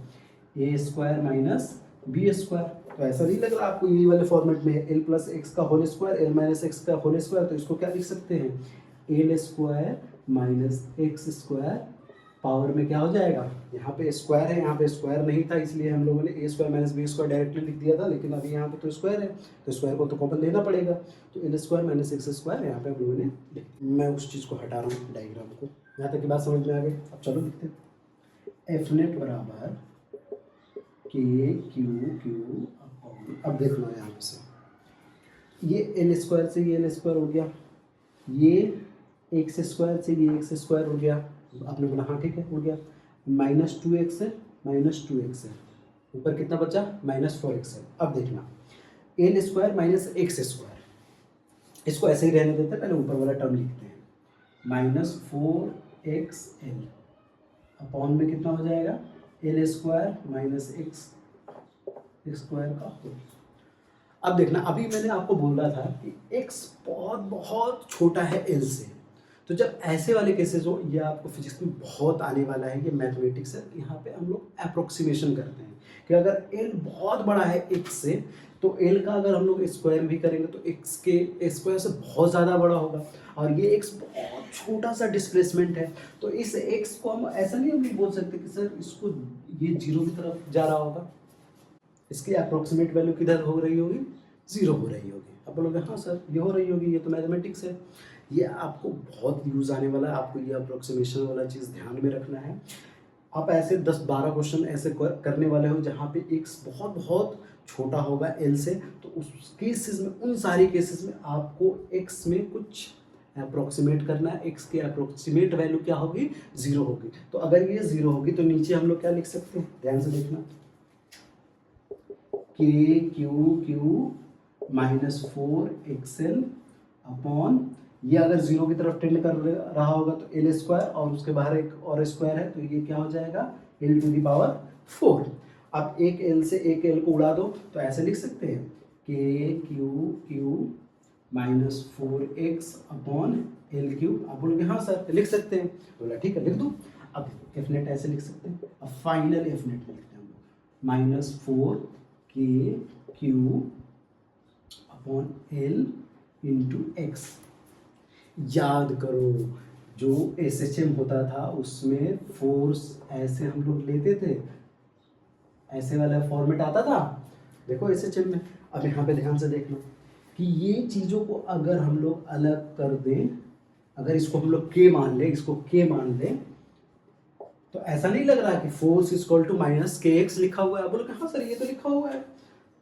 ए स्क्वायर माइनस बी स्क्वायर। तो ऐसा नहीं लग रहा आपको, ये वाले फॉर्मेट में एल प्लस एक्स का whole square L minus X का होल स्क्वायर, तो इसको क्या लिख सकते हैं, L square minus X square power में क्या हो जाएगा, यहाँ पे स्क्वायर है, यहाँ पे स्क्वायर नहीं था इसलिए हम लोगों ने A square minus B square directly लिख दिया था, लेकिन अभी यहाँ पे तो स्क्वायर है तो स्क्वायर को तो कॉमन लेना पड़ेगा, तो L square minus X square यहाँ पे हम लोगों ने। मैं उस चीज़ को हटा रहा हूँ डायग्राम को, यहाँ तक की बात समझ में आ गई। अब चलो लिखते हैं, एफ नेट बराबर के क्यू क्यू, अब देख लो यहाँ से, ये एल स्क्वायर से ये एल स्क्वायर हो गया, ये एक्स स्क्वायर से ये एक्स स्क्वायर हो गया। आपने बोला हाँ ठीक है हो गया, माइनस 2xl माइनस 2xl, ऊपर कितना बचा माइनस 4xl। अब देखना L square minus X square, इसको ऐसे ही रहने देते हैं, पहले ऊपर वाला टर्म लिखते हैं, माइनस 4xl अपॉन में कितना हो जाएगा, L square minus X square का होल। अब देखना, अभी मैंने आपको बोला था कि x बहुत बहुत छोटा है l से, तो जब ऐसे वाले केसेस हो, ये आपको फिजिक्स में बहुत आने वाला है, ये मैथमेटिक्स है, यहाँ पे हम लोग अप्रोक्सीमेशन करते हैं कि अगर l बहुत बड़ा है x से तो l का अगर हम लोग स्क्वायर भी करेंगे तो x के स्क्वायर से बहुत ज़्यादा बड़ा होगा, और ये x बहुत छोटा सा डिस्प्लेसमेंट है, तो इस x को हम ऐसा नहीं हम बोल सकते कि सर इसको ये जीरो की तरफ जा रहा होगा, इसकी अप्रोक्सीमेट वैल्यू किधर हो रही होगी, जीरो हो रही होगी। अब बोलोगे हाँ सर ये हो रही होगी, ये तो मैथमेटिक्स है। ये आपको बहुत यूज़ आने वाला है, आपको ये अप्रोक्सीमेशन वाला चीज़ ध्यान में रखना है। आप ऐसे 10-12 क्वेश्चन ऐसे करने वाले हो जहाँ पे x बहुत बहुत छोटा होगा l से, तो उस केसेस में, उन सारी केसेस में आपको x में कुछ अप्रोक्सीमेट करना है, x की अप्रोक्सीमेट वैल्यू क्या होगी, जीरो होगी। तो अगर ये जीरो होगी तो नीचे हम लोग क्या लिख सकते हैं, ध्यान से देखना, के Q Q minus 4xl upon, ये अगर जीरो की तरफ टेंड कर रहा होगा तो एल स्क्वायर और उसके बाहर एक और स्क्वायर है तो ये क्या हो जाएगा, एल टू दी पावर 4। अब एक एल से एक एल को उड़ा दो तो ऐसे लिख सकते हैं, के क्यू क्यू -4x/L3। आप बोलोगे हाँ सर लिख सकते हैं, बोला ठीक है लिख दूँ। अब एफ नेट ऐसे लिख सकते हैं, अब फाइनल एफ नेट लिखते हैं हम लोग, -4kq/L x। याद करो जो SHM होता था उसमें फोर्स ऐसे हम लोग लेते थे, ऐसे वाला फॉर्मेट आता था देखो SHM में। अब यहाँ पे ध्यान से देखना कि ये चीज़ों को अगर हम लोग अलग कर दें, अगर इसको हम लोग K मान लें, इसको K मान लें, तो ऐसा नहीं लग रहा कि फोर्स इक्वल टू -kx लिखा हुआ है। बोलोगे हाँ सर ये तो लिखा हुआ है,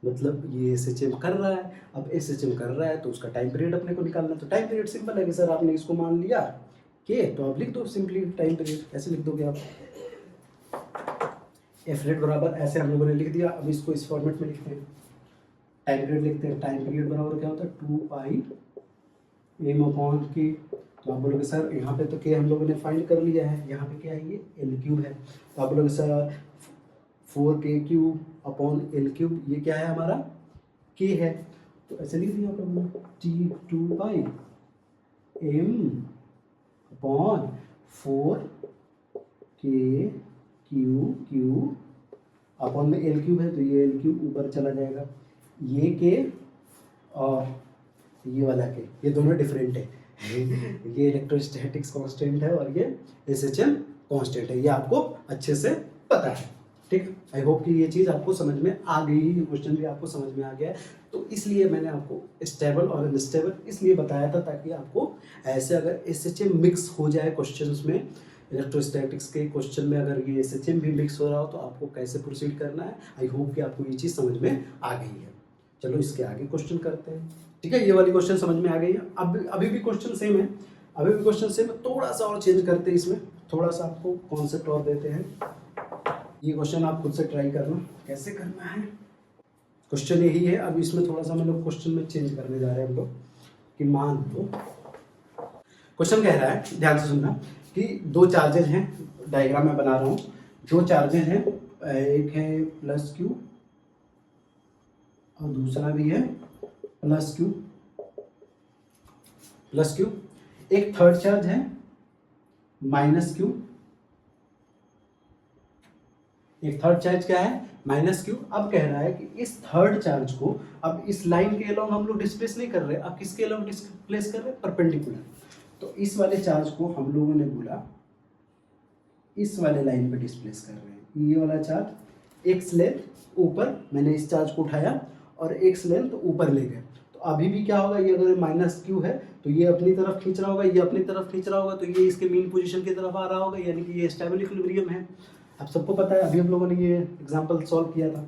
मतलब ये SHM कर रहा है। अब SHM कर रहा है तो उसका टाइम पीरियड अपने को निकालना है। तो टाइम पीरियड सिंपल है कि सर आपने इसको मान लिया के, तो आप लिख दो सिंपली टाइम पीरियड। कैसे लिख दोगे आप, एफ नेट बराबर ऐसे हम लोगों ने लिख दिया। अब इसको इस फॉर्मेट में लिखते हैं, टाइम पीरियड लिखते हैं। टाइम पीरियड बराबर क्या होता है 2πm/k। तो आप बोलोगे सर यहाँ पे तो के हम लोगों ने फाइंड कर लिया है, यहाँ पे क्या है ये L3 है। तो आप बोलोगे सर 4kq/L3 ये क्या है हमारा k है, तो ऐसे लिख दिया आप लोगों ने T2πm/4kq/L3 है, तो ये L3 ऊपर चला जाएगा, ये के और ये वाला के, ये दोनों डिफरेंट है। ये इलेक्ट्रोस्टैटिक्स कांस्टेंट है और ये SHM कांस्टेंट है, ये आपको अच्छे से पता है। ठीक, आई होप कि ये चीज़ आपको समझ में आ गई, ये क्वेश्चन भी आपको समझ में आ गया है। तो इसलिए मैंने आपको स्टेबल और अनस्टेबल इसलिए बताया था ताकि आपको ऐसे अगर SHM मिक्स हो जाए क्वेश्चंस में, इलेक्ट्रोस्टैटिक्स के क्वेश्चन में अगर ये SHM भी मिक्स हो रहा हो तो आपको कैसे प्रोसीड करना है। आई होप कि आपको ये चीज़ समझ में आ गई है। चलो इसके आगे क्वेश्चन करते हैं। ठीक है, ये वाली क्वेश्चन समझ में आ गई है। अब अभी भी क्वेश्चन सेम है, अभी भी क्वेश्चन सेम है, थोड़ा सा और चेंज करते हैं इसमें, थोड़ा सा आपको कॉन्सेप्ट और देते हैं। ये क्वेश्चन आप खुद से ट्राई करना कैसे करना है। क्वेश्चन यही है, अब इसमें थोड़ा सा हम लोग क्वेश्चन में चेंज करने जा रहे हैं हम लोग कि मान लो क्वेश्चन कह रहा है, ध्यान से सुनना, कि दो चार्जेज हैं, डायग्राम में बना रहा हूँ, दो चार्जेज हैं, एक है +q और दूसरा भी है +q, एक थर्ड चार्ज है -q, एक थर्ड चार्ज क्या है -q। अब कह रहा है कि इस थर्ड चार्ज को अब इस लाइन के अलोंग हम लोग डिस्प्लेस नहीं कर रहे, अब किसके अलोंग डिस्प्लेस कर रहे हैं, परपेंडिकुलर। तो इस वाले चार्ज को हम लोगों ने बोला इस वाले लाइन पे डिस्प्लेस कर रहे हैं। ये वाला चार्ज x लेंथ ऊपर, मैंने इस चार्ज को उठाया और x लेंथ ऊपर ले गए, तो अभी भी क्या होगा, ये अगर -q है तो ये अपनी तरफ खींच रहा होगा, ये अपनी तरफ खींच रहा होगा, तो ये इसके मीन पोजीशन की तरफ आ रहा होगा, यानी कि ये स्टेबल इक्विलिब्रियम है। आप सबको पता है, अभी हम लोगों ने ये एग्जांपल सॉल्व किया था।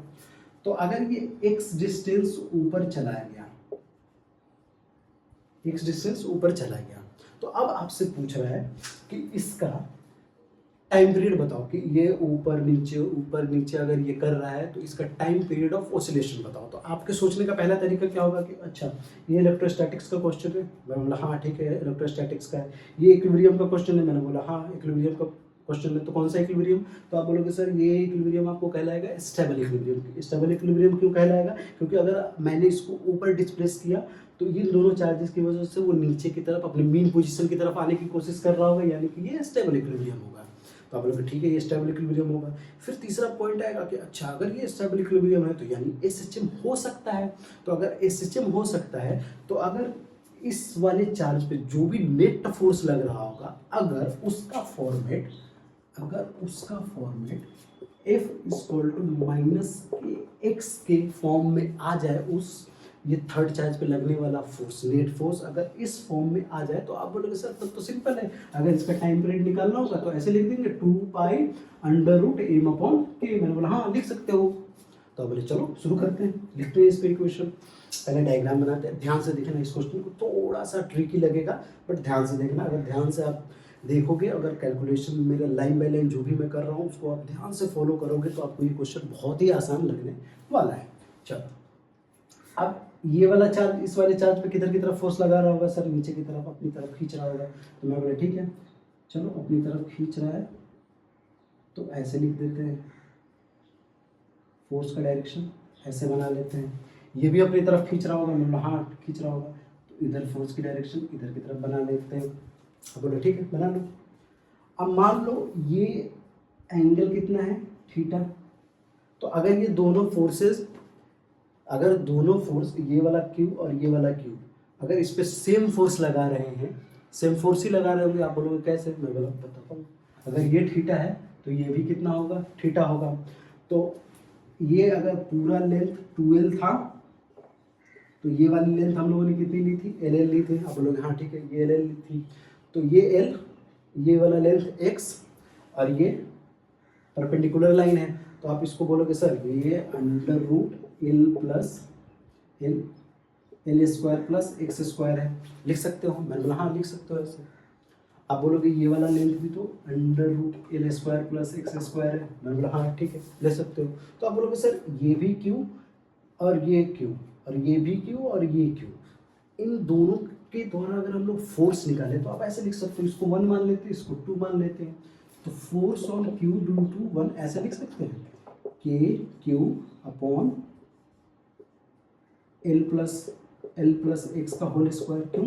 तो अगर ये x डिस्टेंस ऊपर चला गया, x डिस्टेंस ऊपर चला गया, तो अब आपसे पूछ रहा है कि इसका टाइम पीरियड बताओ, कि ये ऊपर नीचे अगर ये कर रहा है तो इसका टाइम पीरियड ऑफ ऑसिलेशन बताओ। तो आपके सोचने का पहला तरीका क्या होगा कि अच्छा ये इलेक्ट्रोस्टैटिक्स का क्वेश्चन है, मैं बोला हाँ ठीक है इलेक्ट्रोस्टैटिक्स का है। ये इक्विलिब्रियम का क्वेश्चन है, मैंने बोला हाँ इक्विलिब्रियम का क्वेश्चन है। तो कौन सा इक्विलिब्रियम, तो आप बोलोगे सर ये इक्विलिब्रियम आपको कहलाएगा स्टेबल इक्विलिब्रियम। स्टेबल इक्विलिब्रियम क्यों कहलाएगा, क्योंकि अगर मैंने इसको ऊपर डिस्प्लेस किया तो इन दोनों चार्जेस की वजह से वो नीचे की तरफ अपने मीन पोजीशन की तरफ आने की कोशिश कर रहा होगा, यानी कि ये स्टेबल इक्विलिब्रियम होगा। तो आप लोग ठीक है ये स्टेबल इक्विलिब्रियम होगा। फिर तीसरा पॉइंट आएगा कि अच्छा अगर ये स्टेबल इक्विलिब्रियम है तो यानी SHM हो सकता है। तो अगर SHM हो सकता है तो अगर इस वाले चार्ज पे जो भी नेट फोर्स लग रहा होगा, अगर उसका फॉर्मेट F -kx के फॉर्म में आ जाए, उस ये थर्ड चार्ज पे लगने वाला फोर्स, नेट फोर्स अगर इस फॉर्म में आ जाए, तो आप बोलोगे सर तब तो सिंपल है, अगर इसका टाइम पीरियड निकालना होगा तो ऐसे लिख देंगे 2π√m/k। मैंने बोला हाँ लिख सकते हो। तो बोले चलो शुरू करते हैं, लिखते हैं इस पे इक्वेशन। पहले डायग्राम बनाते हैं, ध्यान से देखना, इस क्वेश्चन को थोड़ा सा ट्रिकी लगेगा बट ध्यान से देखना। अगर ध्यान से आप देखोगे, अगर कैलकुलेशन मेरा लाइन बाय लाइन जो भी मैं कर रहा हूँ उसको आप ध्यान से फॉलो करोगे तो आपको ये क्वेश्चन बहुत ही आसान लगने वाला है। चलो अब ये वाला चार्ज इस वाले चार्ज पे किधर की तरफ फोर्स लगा रहा होगा, सर नीचे की तरफ, अपनी तरफ खींच रहा होगा। तो मैं बोला ठीक है चलो अपनी तरफ खींच रहा है, तो ऐसे लिख देते हैं, फोर्स का डायरेक्शन ऐसे बना लेते हैं। ये भी अपनी तरफ खींच रहा होगा, मैं बोला हाँ खींच रहा होगा, तो इधर फोर्स की डायरेक्शन इधर की तरफ बना लेते हैं। अब बोलो ठीक है, बना लो। अब मान लो ये एंगल कितना है, थीटा। तो अगर ये दोनों फोर्सेस, अगर दोनों फोर्स, ये वाला क्यू और ये वाला क्यू, अगर इस पे सेम फोर्स लगा रहे हैं, सेम फोर्स ही लगा रहे होंगे, आप बोलोगे कैसे, मैं बोला बताता हूँ। अगर ये थीटा है तो ये भी कितना होगा, थीटा होगा। तो ये अगर पूरा लेंथ 2l था, तो ये वाली लेंथ हम लोगों ने कितनी ली थी, LL ली थी। आप बोलोगे हाँ ठीक है, ये LL ली थी। तो ये L, ये वाला लेंथ x, और ये परपेंडिकुलर लाइन है, तो आप इसको बोलोगे सर ये under root L plus L square plus x square है, लिख सकते हो। मैंने बोला हाँ लिख सकते हो ऐसे। आप बोलोगे ये वाला लेंथ भी तो under root L square plus x square है, मैंने बोला हाँ ठीक है, ले सकते हो। तो आप बोलोगे सर ये भी Q और ये Q और ये भी Q और ये Q, इन दोनों के द्वारा अगर हम लोग फोर्स निकाले तो आप ऐसे लिख सकते हो, इसको 1 मान लेते हैं, इसको 2 मान लेते हैं। तो force on Q due to 1 ऐसे लिख सकते हैं, K Q अपॉन L प्लस x का होल स्क्वायर। क्यों,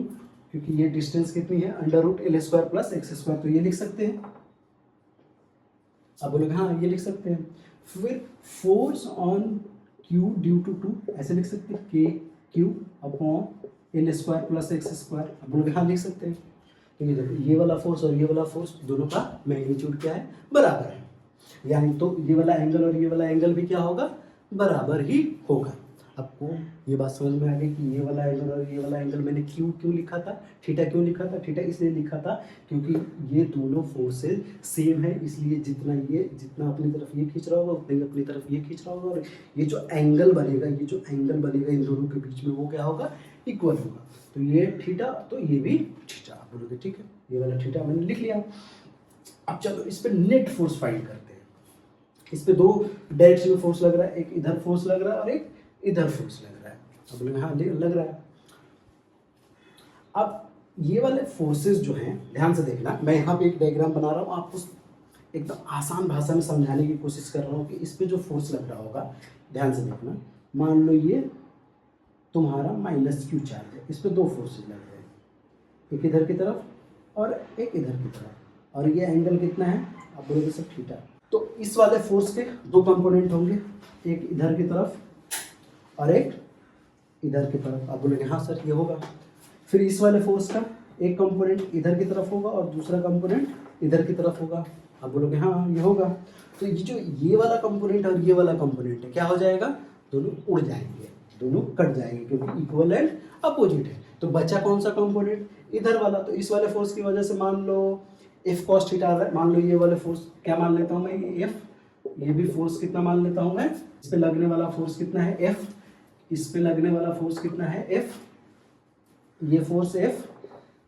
क्योंकि ये डिस्टेंस कितनी है, under root L square plus x square, तो ये लिख सकते हैं। आप बोलोगे हाँ ये लिख सकते हैं। फिर force on Q due to 2 ऐसे लिख सकते हैं, K Q अपॉन L square plus x square. आप बोलोगे हाँ लिख सकते हैं, क्योंकि देखो ये वाला फोर्स और ये वाला फोर्स दोनों का मैग्नीट्यूड क्या है, बराबर है। यानी तो ये वाला एंगल और ये वाला एंगल भी क्या होगा, बराबर ही होगा। आपको ये बात समझ में आ गई कि ये वाला एंगल और ये वाला एंगल मैंने क्यों लिखा था, थीटा क्यों लिखा था। थीटा इसलिए लिखा था क्योंकि ये दोनों फोर्सेज सेम है, इसलिए जितना अपनी तरफ ये खींच रहा होगा उतने ही अपनी तरफ ये खींच रहा होगा, और ये जो एंगल बनेगा इन दोनों के बीच में वो क्या होगा, इक्वल होगा। तो ये थीटा तो ये भी थीटा। आप बोलोगे ठीक है, ये वाला थीटा मैंने लिख लिया। अब चलो इस पे नेट फोर्स फाइंड करते हैं। इस पे दो डायरेक्शन में फोर्स लग रहा है, एक इधर फोर्स लग रहा है और एक इधर फोर्स लग रहा है। अब बोलेंगे हाँ लग रहा है। अब ये वाले फोर्सेस जो हैं, ध्यान से देखना, मैं यहाँ पे एक डायग्राम बना रहा हूँ, आपको एकदम आसान भाषा में समझाने की कोशिश कर रहा हूँ कि इस पे जो फोर्स लग रहा होगा, ध्यान से देखना। मान लो ये तुम्हारा -Q चार्ज है, इस पे दो फोर्सेस लग रहे हैं, एक इधर की तरफ और एक इधर की तरफ, और ये एंगल कितना है, आप बोलोगे सर थीटा। तो इस वाले फोर्स के दो कंपोनेंट होंगे, एक इधर की तरफ और एक इधर की तरफ। आप बोलेंगे हाँ सर ये होगा। फिर इस वाले फोर्स का एक कंपोनेंट इधर की तरफ होगा और दूसरा कंपोनेंट इधर की तरफ होगा। आप बोलोगे हाँ ये होगा। तो ये जो ये वाला कंपोनेंट और ये वाला कंपोनेंट है, क्या हो जाएगा, दोनों उड़ जाएंगे, दोनों कट जाएंगे, क्योंकि इक्वल एंड अपोजिट है। तो बचा कौन सा कंपोनेंट, इधर वाला। तो इस वाले फोर्स की वजह से मान लो F cos थीटा आ रहा है, मान लो ये वाले फोर्स क्या मान लेता हूँ मैं, F, ये भी फोर्स कितना मान लेता हूँ मैं, इस पे लगने वाला फोर्स कितना है, F, इस पे लगने वाला फोर्स कितना है, F, ये फोर्स F,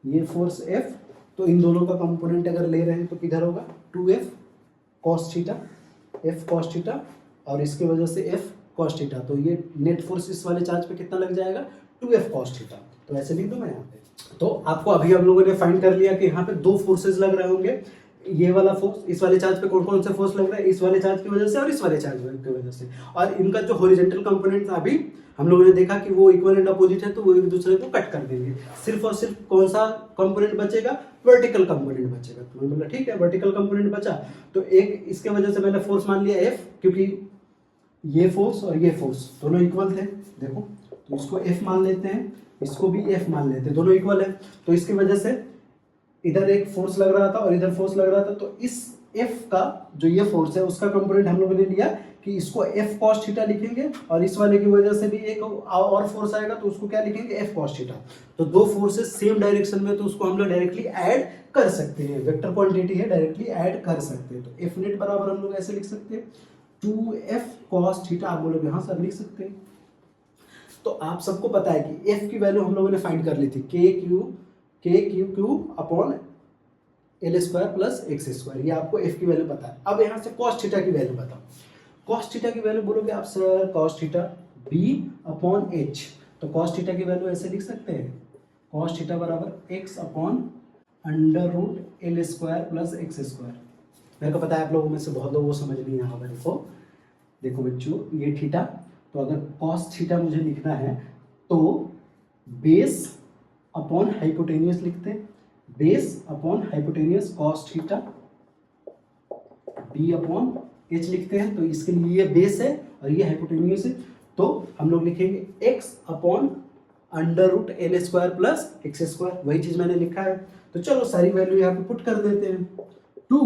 ये फोर्स F। तो इन दोनों का कंपोनेंट अगर ले रहे हैं तो किधर होगा, 2F cos theta, F cos theta, और इसके वजह से F cos थीटा। तो ये नेट फोर्स इस वाले चार्ज पे कितना लग जाएगा, 2F cos थीटा। तो ऐसे लिख दूं मैं यहाँ पे। तो आपको अभी हम लोगों ने फाइंड कर लिया कि यहाँ पे दो फोर्सेस लग रहे होंगे, ये वाला फोर्स, इस वाले चार्ज पे कौन कौन से फोर्स लग रहा है, इस वाले चार्ज की वजह से और इस वाले चार्ज की वजह से, और इनका जो हॉरिजॉन्टल कंपोनेंट था अभी हम लोगों ने देखा कि वो इक्वल एंड अपोजिट है, तो वो एक दूसरे को कट कर देंगे। सिर्फ और सिर्फ कौन सा कंपोनेंट बचेगा, वर्टिकल कंपोनेंट बचेगा। तो मैंने बोला ठीक है, वर्टिकल कंपोनेंट बचा, तो एक इसके वजह से मैंने फोर्स मान लिया F, क्योंकि ये फोर्स और ये फोर्स दोनों इक्वल थे, देखो, तो इसको F मान लेते हैं, इसको भी F मान लेते हैं, दोनों इक्वल है। तो इसकी वजह से इधर एक फोर्स लग रहा था और इधर फोर्स लग रहा था, तो इस F का जो ये फोर्स है उसका कंपोनेंट हम लोगों ने लिया कि इसको F cos थीटा लिखेंगे, और इस वाले की वजह से भी एक और फोर्स आएगा तो उसको क्या लिखेंगे, F cos थीटा। तो दो फोर्सेस सेम डायरेक्शन में, तो उसको हम लोग डायरेक्टली ऐड कर सकते हैं, वेक्टर क्वांटिटी है, डायरेक्टली ऐड कर सकते हैं। तो F नेट बराबर हम लोग ऐसे लिख सकते हैं 2F cos थीटा। आप बोलोगे हाँ सर लिख सकते हैं। तो आप सबको पता है कि F की वैल्यू हम लोगों ने फाइंड कर ली थी, Q अपॉन L square plus x square, ये आपको F की वैल्यू पता है। अब यहाँ से cos थीटा की वैल्यू बताओ। cos थीटा की वैल्यू बोलोगे आप sir cos theta B upon H, तो cos थीटा की वैल्यू ऐसे लिख सकते हैं, cos थीटा बराबर x upon under root L square plus x square. मेरे को पता है आप लोगों में से बहुत लोगों को समझ नहीं आया होगा। देखो बच्चों, ये थीटा, तो अगर cos थीटा मुझे लिखना है तो बेस अपॉन हाइपोटेनियस लिखते हैं, base upon hypotenuse cos theta B upon H लिखते हैं। तो इसके लिए ये बेस है और ये हाइपोटेनियस है, तो हम लोग लिखेंगे X upon under root L square plus X square, वही चीज मैंने लिखा है। तो चलो सारी वैल्यू यहाँ पे पुट कर देते हैं। 2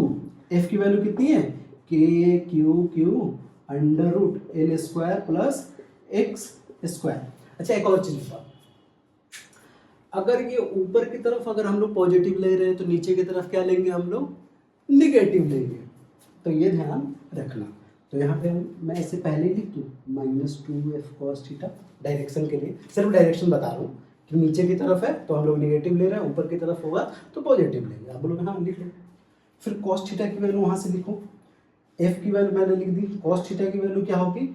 एफ की वैल्यू कितनी है, के क्यू under root L square plus X square. अच्छा एक और चीज बताओ, अगर ये ऊपर की तरफ अगर हम लोग पॉजिटिव ले रहे हैं तो नीचे की तरफ क्या लेंगे, हम लोग निगेटिव लेंगे, तो ये ध्यान रखना। तो यहाँ पे मैं इससे पहले ही लिख दूँ -2f cos थीटा, डायरेक्शन के लिए सिर्फ डायरेक्शन बता रहा हूँ कि नीचे की तरफ है तो हम लोग निगेटिव ले रहे हैं, ऊपर की तरफ होगा तो पॉजिटिव लेंगे। आप बोलोगे हाँ लिख लो, फिर cos थीटा की वैल्यू वहाँ से लिखो, f की वैल्यू मैंने लिख दी, cos थीटा की वैल्यू क्या होगी,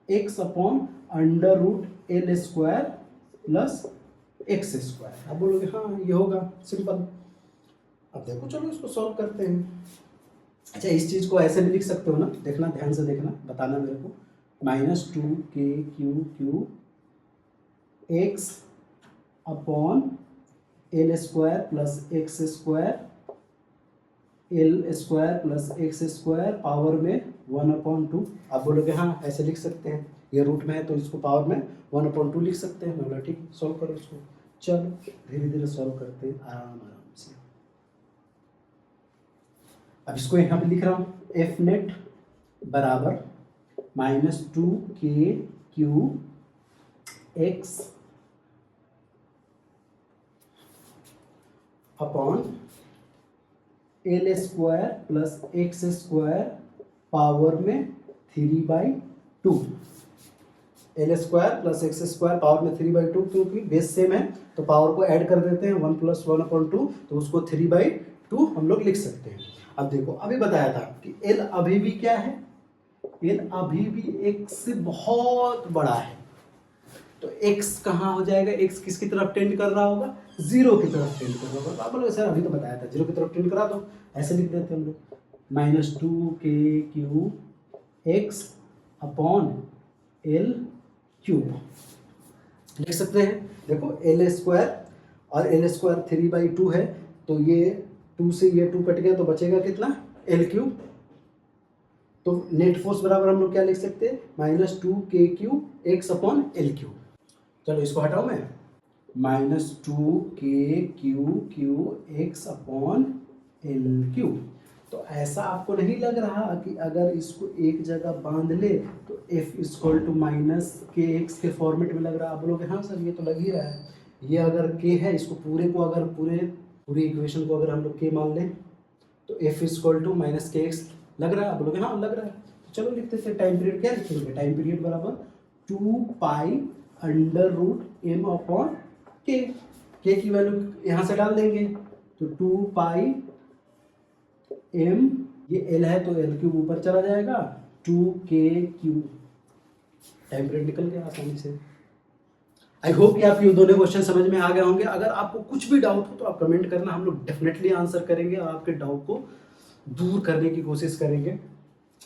x upon under root L square plus X square. आप बोलोगे हाँ ये होगा सिंपल। अब देखो चलो इसको सॉल्व करते हैं। अच्छा इस चीज़ को ऐसे भी लिख सकते हो ना, देखना ध्यान से देखना, बताना मेरे को, -2k x upon L square plus X square L square plus X square power में 1/2। आप बोलोगे हाँ ऐसे लिख सकते हैं, ये रूट में है तो इसको पावर में 1/2 लिख सकते हैं। मैं बोला ठीक, सॉल्व करो इसको। चलो धीरे धीरे सॉल्व करते हैं आराम से। अब इसको यहाँ पे लिख रहा हूँ, एफ नेट बराबर -2k x upon L square plus X square power में 3/2। L square plus X square power में 3/2, क्योंकि बेस सेम है तो पावर को ऐड कर देते हैं, 1 + 1/2, तो उसको 3/2 हम लोग लिख सकते हैं। अब देखो अभी बताया था कि एल अभी भी क्या है, एल अभी भी एक्स से बहुत बड़ा है, तो एक्स कहाँ हो जाएगा, एक्स किसकी तरफ टेंड कर रहा होगा, 0 की तरफ टेंड कर रहा होगा। आप बोलोगे सर अभी तो बताया था 0 की तरफ टेंड करा दो, ऐसे लिख देते हैं हम लोग, -2k x upon L cube लिख सकते हैं। देखो एल स्क्वायर और एल स्क्वायर 3/2 है, तो ये 2 से ये 2 कट गया तो बचेगा कितना, एल क्यूब। तो नेट फोर्स बराबर हम लोग क्या लिख सकते हैं, -2k x upon L cube. चलो इसको हटाओ मैं, -2k x upon L cube. तो ऐसा आपको नहीं लग रहा कि अगर इसको एक जगह बांध ले तो f = -kx के फॉर्मेट में लग रहा है। आप बोलोगे हाँ सर ये तो लग ही रहा है, ये अगर k है, इसको पूरे को अगर पूरी इक्वेशन को अगर हम लोग k मान लें तो f = -kx लग रहा है। आप बोलोगे हाँ लग रहा है, तो चलो लिखते थे टाइम पीरियड क्या लिखेंगे, टाइम पीरियड बराबर 2π√m/k, k की वैल्यू यहाँ से डाल देंगे तो 2π m, ये l है तो l क्यूब ऊपर चला जाएगा, 2k3, टाइम पीरियड निकल गया आसानी से। आई होप कि आपके दोनों क्वेश्चन समझ में आ गए होंगे। अगर आपको कुछ भी डाउट हो तो आप कमेंट करना, हम लोग डेफिनेटली आंसर करेंगे और आपके डाउट को दूर करने की कोशिश करेंगे।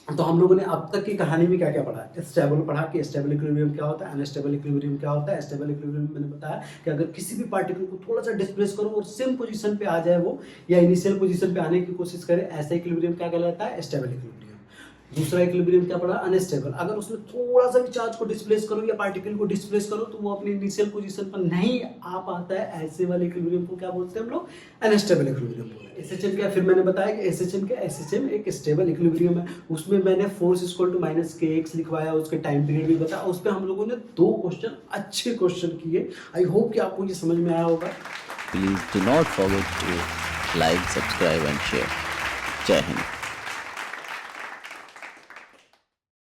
तो हम लोगों ने अब तक की कहानी में क्या क्या पढ़ा, स्टेबल पढ़ा कि स्टेबल इक्विलिब्रियम क्या होता है, अनस्टेबल इक्विलिब्रियम क्या होता है। स्टेबल इक्विलिब्रियम मैंने बताया कि अगर किसी भी पार्टिकल को थोड़ा सा डिस्प्लेस करो और सेम पोजीशन पे आ जाए वो, या इनिशियल पोजीशन पे आने की कोशिश करे, ऐसा इक्विलिब्रियम क्या कहलाता है, स्टेबल इक्विलिब्रियम। दूसरा इक्विलिब्रियम क्या पढ़ा, अनस्टेबल। अगर उसमें थोड़ा सा भी चार्ज को डिस्प्लेस करो या पार्टिकल को डिस्प्लेस करो तो वो अपनी इनिशियल पोजीशन पर नहीं आ पाता है, ऐसे वाले इक्विलिब्रियम को क्या बोलते हैं हम लोग, अनस्टेबल इक्विलिब्रियम बोलते हैं। एसएचएम क्या, फिर मैंने बताया कि एसएचएम एक स्टेबल इक्विलिब्रियम है, उसमें मैंने फोर्स = -kx लिखवाया, उसके टाइम पीरियड भी बताया। उस पर हम लोगों ने 2 क्वेश्चन अच्छे क्वेश्चन किए। आई होप कि आपको ये समझ में आया होगा। Please do not forget to like, subscribe and share. जय हिंद।